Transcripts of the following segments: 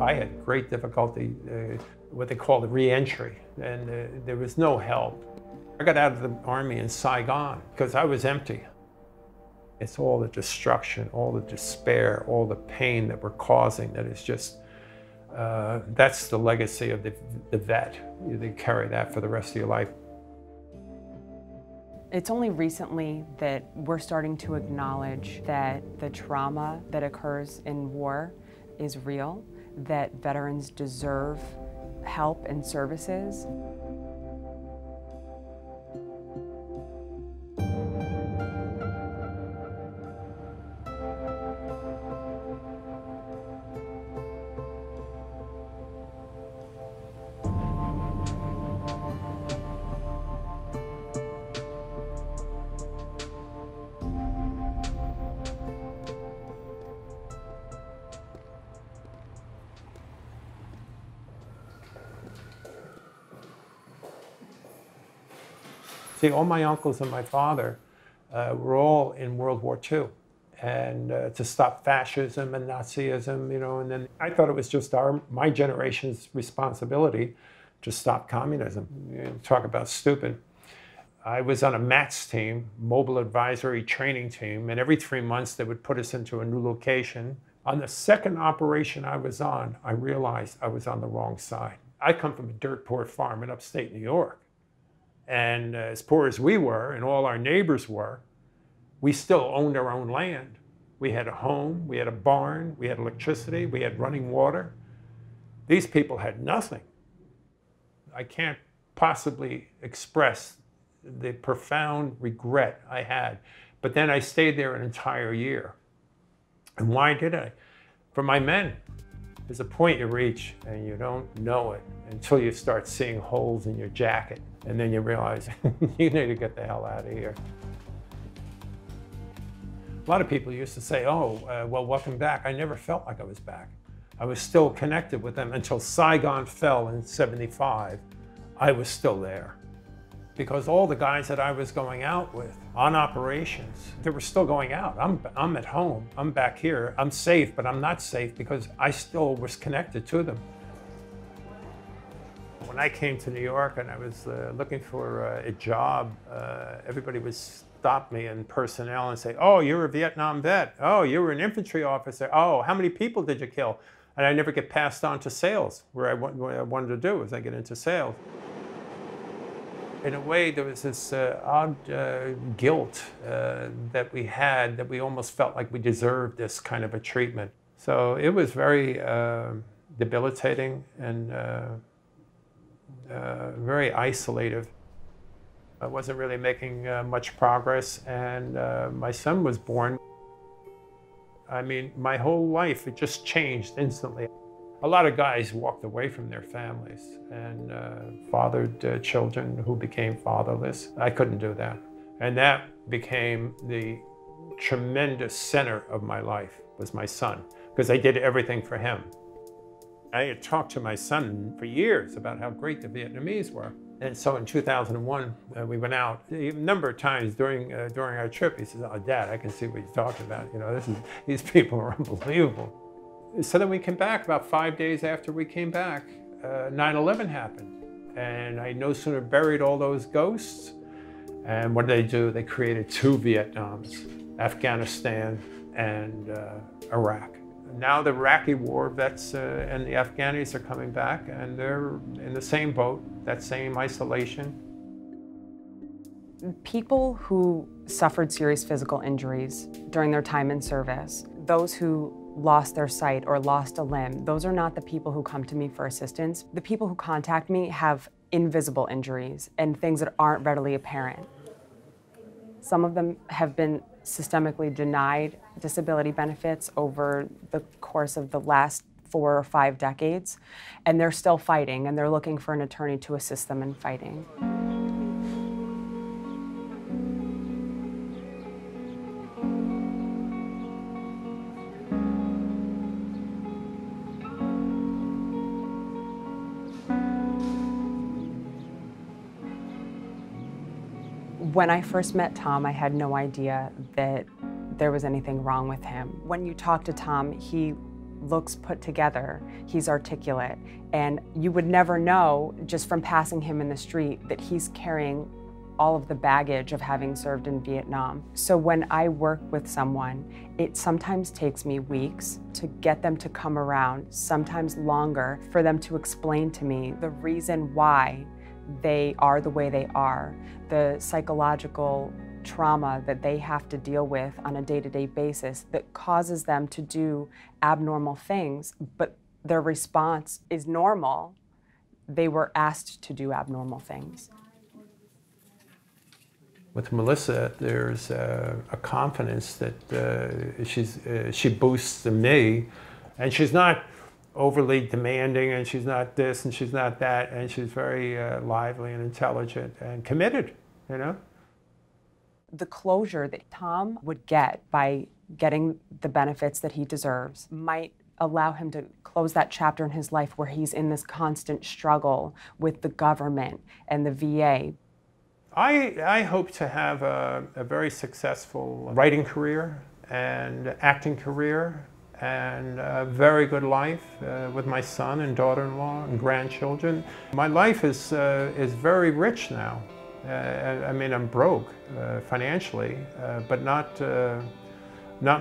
I had great difficulty, what they call the re-entry, and there was no help. I got out of the Army in Saigon because I was empty. It's all the destruction, all the despair, all the pain that we're causing that is just, that's the legacy of the vet. You carry that for the rest of your life. It's only recently that we're starting to acknowledge that the trauma that occurs in war is real, that veterans deserve help and services. See, all my uncles and my father were all in World War II, and to stop fascism and Nazism, you know, and then I thought it was just my generation's responsibility to stop communism. You know, talk about stupid. I was on a MATS team, Mobile Advisory Training Team, and every 3 months they would put us into a new location. On the second operation I was on, I realized I was on the wrong side. I come from a dirt poor farm in upstate New York. And as poor as we were, and all our neighbors were, we still owned our own land. We had a home, we had a barn, we had electricity, we had running water. These people had nothing. I can't possibly express the profound regret I had. But then I stayed there an entire year. And why did I? For my men. There's a point you reach and you don't know it until you start seeing holes in your jacket. And then you realize you need to get the hell out of here. A lot of people used to say, oh, well, welcome back. I never felt like I was back. I was still connected with them until Saigon fell in '75. I was still there. Because all the guys that I was going out with on operations, they were still going out. I'm at home, I'm back here. I'm safe, but I'm not safe because I still was connected to them. When I came to New York and I was looking for a job, everybody would stop me in personnel and say, oh, you're a Vietnam vet. Oh, you were an infantry officer. Oh, how many people did you kill? And I never get passed on to sales, what I wanted to do was I get into sales. In a way, there was this odd guilt that we had, that we almost felt like we deserved this kind of a treatment. So it was very debilitating and very isolative. I wasn't really making much progress, and my son was born. I mean, my whole life, it just changed instantly. A lot of guys walked away from their families and fathered children who became fatherless. I couldn't do that. And that became the tremendous center of my life, was my son, because I did everything for him. I had talked to my son for years about how great the Vietnamese were. And so in 2001, we went out a number of times during our trip. He says, oh, Dad, I can see what you're talking about. You know, these people are unbelievable. So then we came back. About 5 days after we came back, 9/11 happened. And I no sooner buried all those ghosts. And what did they do? They created two Vietnams, Afghanistan and Iraq. Now the Iraqi war vets and the Afghanis are coming back, and they're in the same boat, that same isolation. People who suffered serious physical injuries during their time in service, those who lost their sight or lost a limb, those are not the people who come to me for assistance. The people who contact me have invisible injuries and things that aren't readily apparent. Some of them have been systemically denied disability benefits over the course of the last 4 or 5 decades, and they're still fighting, and they're looking for an attorney to assist them in fighting. When I first met Tom, I had no idea that there was anything wrong with him. When you talk to Tom, he looks put together, he's articulate, and you would never know just from passing him in the street that he's carrying all of the baggage of having served in Vietnam. So when I work with someone, it sometimes takes me weeks to get them to come around, sometimes longer, for them to explain to me the reason why they are the way they are, the psychological trauma that they have to deal with on a day-to-day basis that causes them to do abnormal things, but their response is normal. They were asked to do abnormal things. With Melissa, there's a confidence that she boosts in me, and she's not overly demanding, and she's not this, and she's not that, and she's very lively and intelligent and committed, you know? The closure that Tom would get by getting the benefits that he deserves might allow him to close that chapter in his life where he's in this constant struggle with the government and the VA. I hope to have a very successful writing career and acting career and a very good life with my son and daughter-in-law and grandchildren. My life is very rich now. I mean, I'm broke financially, but not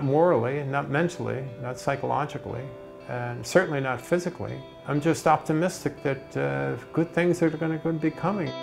morally, not mentally, not psychologically, and certainly not physically. I'm just optimistic that good things are going to be coming.